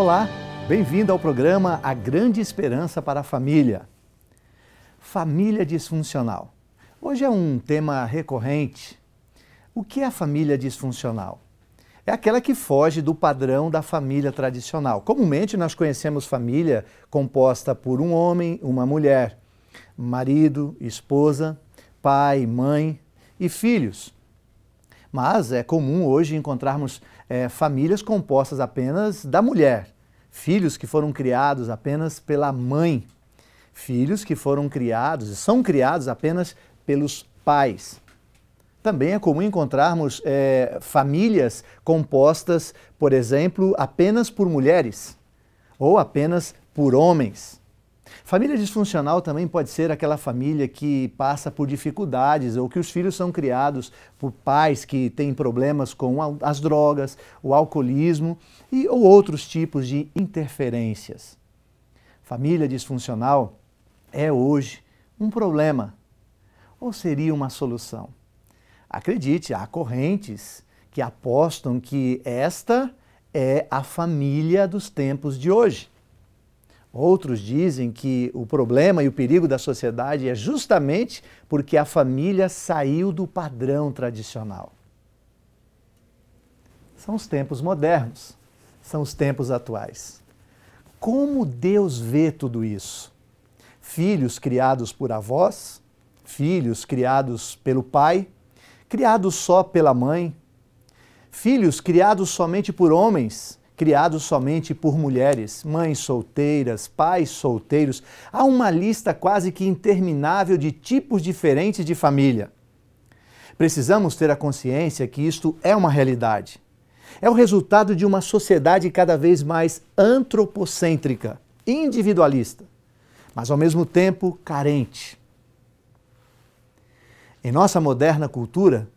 Olá, bem-vindo ao programa A Grande Esperança para a Família. Família disfuncional. Hoje é um tema recorrente. O que é a família disfuncional? É aquela que foge do padrão da família tradicional. Comumente nós conhecemos família composta por um homem, uma mulher, marido, esposa, pai, mãe e filhos. Mas é comum hoje encontrarmos famílias compostas apenas da mulher, filhos que foram criados apenas pela mãe, filhos que foram criados e são criados apenas pelos pais. Também é comum encontrarmos famílias compostas, por exemplo, apenas por mulheres ou apenas por homens. Família disfuncional também pode ser aquela família que passa por dificuldades ou que os filhos são criados por pais que têm problemas com as drogas, o alcoolismo ou outros tipos de interferências. Família disfuncional é hoje um problema ou seria uma solução? Acredite, há correntes que apostam que esta é a família dos tempos de hoje. Outros dizem que o problema e o perigo da sociedade é justamente porque a família saiu do padrão tradicional. São os tempos modernos, são os tempos atuais. Como Deus vê tudo isso? Filhos criados por avós, filhos criados pelo pai, criados só pela mãe, filhos criados somente por homens, criados somente por mulheres, mães solteiras, pais solteiros. Há uma lista quase que interminável de tipos diferentes de família. Precisamos ter a consciência que isto é uma realidade. É o resultado de uma sociedade cada vez mais antropocêntrica, individualista, mas ao mesmo tempo carente. Em nossa moderna cultura,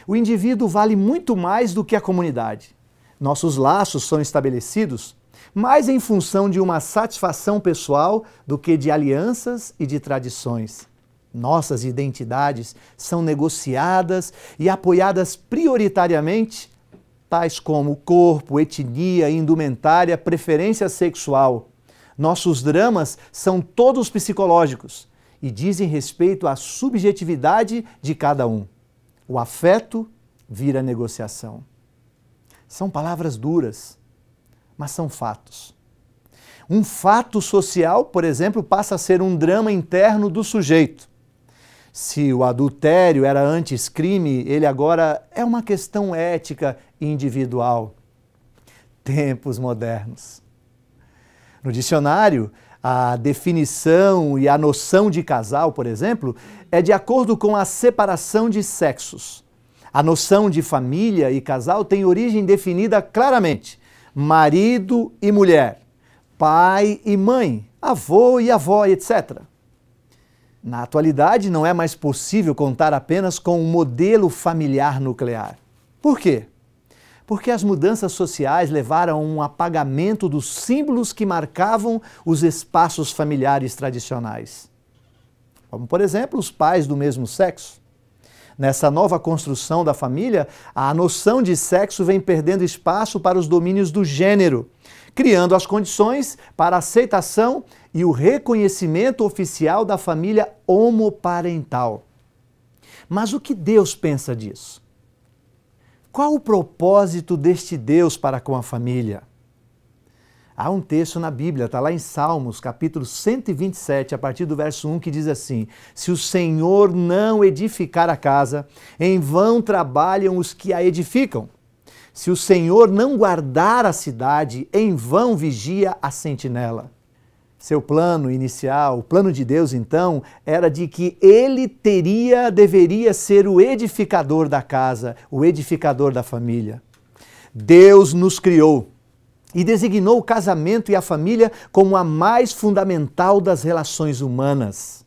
o indivíduo vale muito mais do que a comunidade. Nossos laços são estabelecidos mais em função de uma satisfação pessoal do que de alianças e de tradições. Nossas identidades são negociadas e apoiadas prioritariamente, tais como corpo, etnia, indumentária, preferência sexual. Nossos dramas são todos psicológicos e dizem respeito à subjetividade de cada um. O afeto vira negociação. São palavras duras, mas são fatos. Um fato social, por exemplo, passa a ser um drama interno do sujeito. Se o adultério era antes crime, ele agora é uma questão ética e individual. Tempos modernos. No dicionário, a definição e a noção de casal, por exemplo, é de acordo com a separação de sexos. A noção de família e casal tem origem definida claramente: marido e mulher, pai e mãe, avô e avó, etc. Na atualidade, não é mais possível contar apenas com um modelo familiar nuclear. Por quê? Porque as mudanças sociais levaram a um apagamento dos símbolos que marcavam os espaços familiares tradicionais. Como, por exemplo, os pais do mesmo sexo. Nessa nova construção da família, a noção de sexo vem perdendo espaço para os domínios do gênero, criando as condições para a aceitação e o reconhecimento oficial da família homoparental. Mas o que Deus pensa disso? Qual o propósito deste Deus para com a família? Há um texto na Bíblia, está lá em Salmos, capítulo 127, a partir do verso 1, que diz assim: se o Senhor não edificar a casa, em vão trabalham os que a edificam. Se o Senhor não guardar a cidade, em vão vigia a sentinela. Seu plano inicial, o plano de Deus então, era de que ele deveria ser o edificador da casa, o edificador da família. Deus nos criou e designou o casamento e a família como a mais fundamental das relações humanas.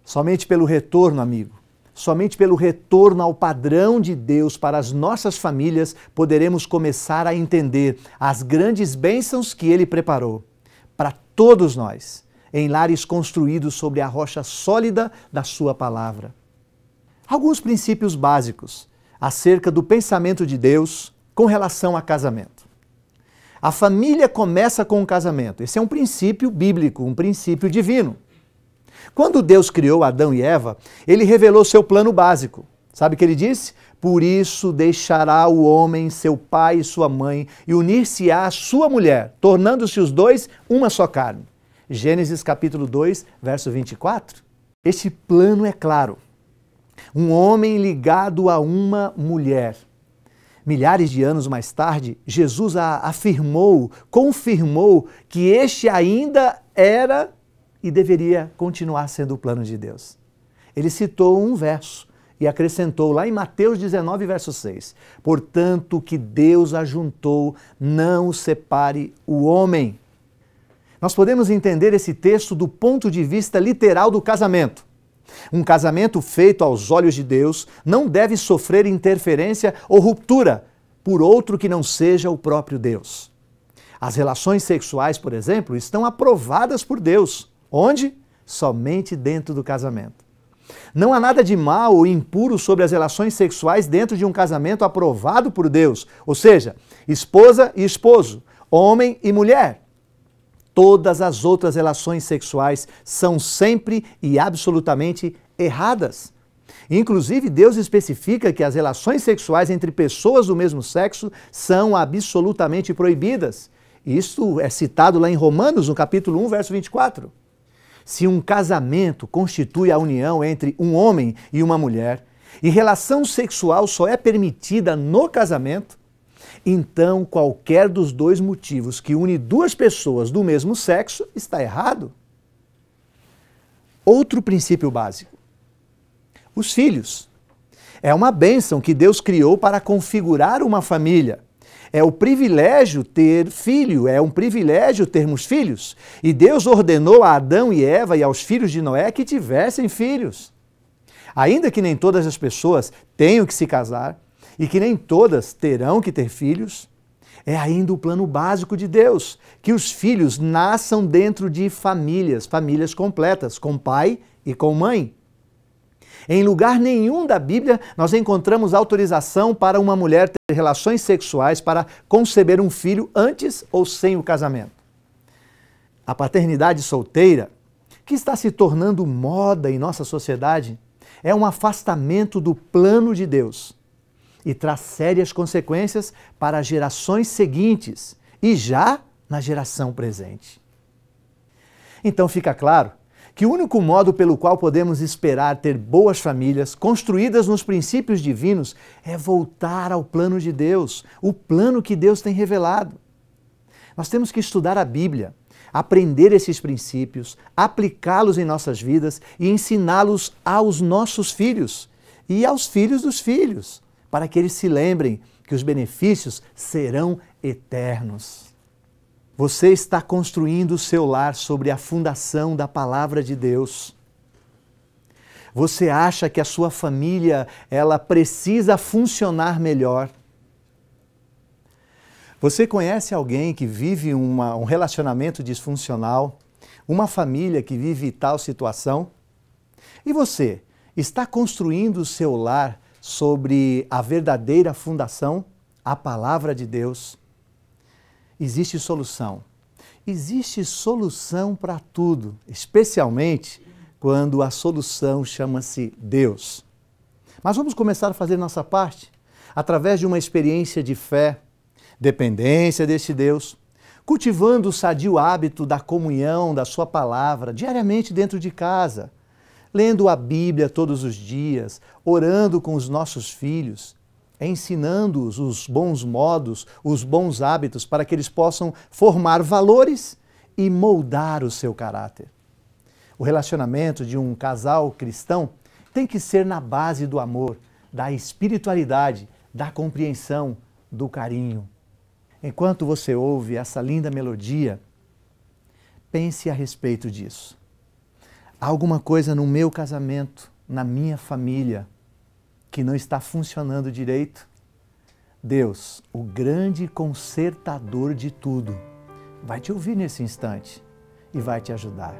Somente pelo retorno, amigo, somente pelo retorno ao padrão de Deus para as nossas famílias, poderemos começar a entender as grandes bênçãos que Ele preparou para todos nós, em lares construídos sobre a rocha sólida da Sua palavra. Alguns princípios básicos acerca do pensamento de Deus com relação a casamento. A família começa com o casamento. Esse é um princípio bíblico, um princípio divino. Quando Deus criou Adão e Eva, ele revelou seu plano básico. Sabe o que ele disse? Por isso deixará o homem seu pai e sua mãe e unir-se-á à sua mulher, tornando-se os dois uma só carne. Gênesis capítulo 2, verso 24. Este plano é claro. Um homem ligado a uma mulher. Milhares de anos mais tarde, Jesus afirmou, confirmou que este ainda era e deveria continuar sendo o plano de Deus. Ele citou um verso e acrescentou lá em Mateus 19, verso 6. Portanto, que Deus ajuntou, não o separe o homem. Nós podemos entender esse texto do ponto de vista literal do casamento. Um casamento feito aos olhos de Deus não deve sofrer interferência ou ruptura por outro que não seja o próprio Deus. As relações sexuais, por exemplo, estão aprovadas por Deus. Onde? Somente dentro do casamento. Não há nada de mal ou impuro sobre as relações sexuais dentro de um casamento aprovado por Deus, ou seja, esposa e esposo, homem e mulher. Todas as outras relações sexuais são sempre e absolutamente erradas. Inclusive, Deus especifica que as relações sexuais entre pessoas do mesmo sexo são absolutamente proibidas. Isto é citado lá em Romanos, no capítulo 1, verso 24. Se um casamento constitui a união entre um homem e uma mulher, e relação sexual só é permitida no casamento, então qualquer dos dois motivos que une duas pessoas do mesmo sexo está errado. Outro princípio básico. Os filhos. É uma bênção que Deus criou para configurar uma família. É o privilégio ter filho, é um privilégio termos filhos. E Deus ordenou a Adão e Eva e aos filhos de Noé que tivessem filhos. Ainda que nem todas as pessoas tenham que se casar e que nem todas terão que ter filhos, é ainda o plano básico de Deus, que os filhos nasçam dentro de famílias completas, com pai e com mãe. Em lugar nenhum da Bíblia nós encontramos autorização para uma mulher ter relações sexuais para conceber um filho antes ou sem o casamento. A paternidade solteira, que está se tornando moda em nossa sociedade, é um afastamento do plano de Deus e traz sérias consequências para as gerações seguintes e já na geração presente. Então fica claro que o único modo pelo qual podemos esperar ter boas famílias construídas nos princípios divinos é voltar ao plano de Deus, o plano que Deus tem revelado. Nós temos que estudar a Bíblia, aprender esses princípios, aplicá-los em nossas vidas e ensiná-los aos nossos filhos e aos filhos dos filhos, para que eles se lembrem que os benefícios serão eternos. Você está construindo o seu lar sobre a fundação da palavra de Deus. Você acha que a sua família, ela precisa funcionar melhor? Você conhece alguém que vive um relacionamento disfuncional? Uma família que vive tal situação? E você, está construindo o seu lar sobre a verdadeira fundação, a palavra de Deus? Existe solução. Existe solução para tudo, especialmente quando a solução chama-se Deus. Mas vamos começar a fazer nossa parte através de uma experiência de fé, dependência desse Deus, cultivando o sadio hábito da comunhão, da sua palavra, diariamente dentro de casa, lendo a Bíblia todos os dias, orando com os nossos filhos, ensinando-os os bons modos, os bons hábitos, para que eles possam formar valores e moldar o seu caráter. O relacionamento de um casal cristão tem que ser na base do amor, da espiritualidade, da compreensão, do carinho. Enquanto você ouve essa linda melodia, pense a respeito disso. Há alguma coisa no meu casamento, na minha família, que não está funcionando direito? Deus, o grande consertador de tudo, vai te ouvir nesse instante e vai te ajudar.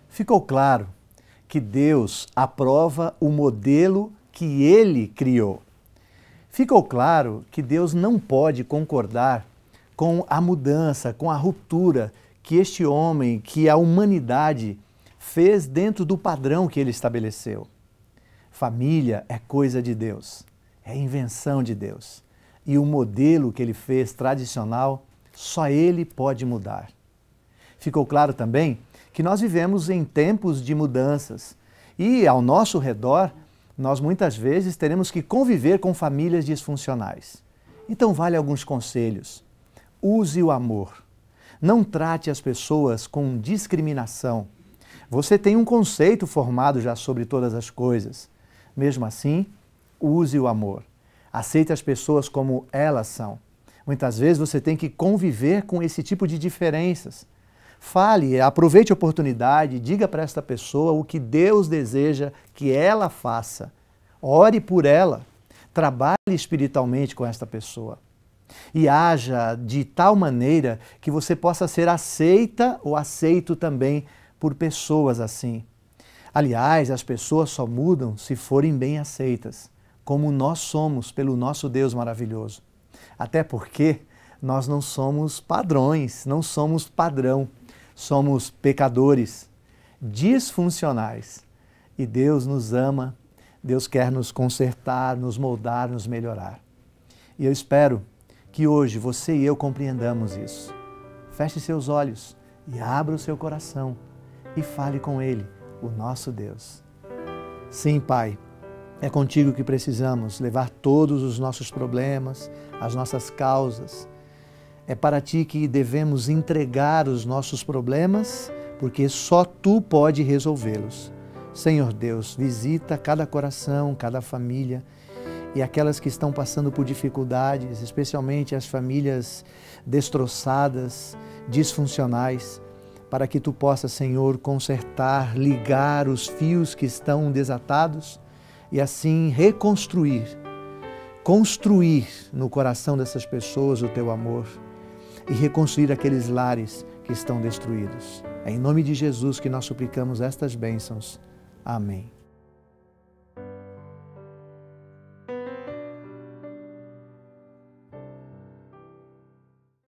Ficou claro que Deus aprova o modelo que Ele criou. Ficou claro que Deus não pode concordar com a mudança, com a ruptura que este homem, que a humanidade fez dentro do padrão que Ele estabeleceu. Família é coisa de Deus, é invenção de Deus. E o modelo que Ele fez tradicional, só Ele pode mudar. Ficou claro também que nós vivemos em tempos de mudanças e ao nosso redor nós muitas vezes teremos que conviver com famílias disfuncionais. Então vale alguns conselhos. Use o amor. Não trate as pessoas com discriminação. Você tem um conceito formado já sobre todas as coisas. Mesmo assim, use o amor. Aceite as pessoas como elas são. Muitas vezes você tem que conviver com esse tipo de diferenças. Fale, aproveite a oportunidade, diga para esta pessoa o que Deus deseja que ela faça. Ore por ela, trabalhe espiritualmente com esta pessoa. E haja de tal maneira que você possa ser aceita ou aceito também por pessoas assim. Aliás, as pessoas só mudam se forem bem aceitas, como nós somos pelo nosso Deus maravilhoso. Até porque nós não somos padrões, não somos padrão. Somos pecadores, disfuncionais. E Deus nos ama, Deus quer nos consertar, nos moldar, nos melhorar. E eu espero que hoje você e eu compreendamos isso. Feche seus olhos e abra o seu coração e fale com Ele, o nosso Deus. Sim, Pai, é contigo que precisamos levar todos os nossos problemas, as nossas causas. É para Ti que devemos entregar os nossos problemas, porque só Tu pode resolvê-los. Senhor Deus, visita cada coração, cada família e aquelas que estão passando por dificuldades, especialmente as famílias destroçadas, disfuncionais, para que Tu possas, Senhor, consertar, ligar os fios que estão desatados e assim reconstruir, construir no coração dessas pessoas o Teu amor e reconstruir aqueles lares que estão destruídos. É em nome de Jesus que nós suplicamos estas bênçãos. Amém.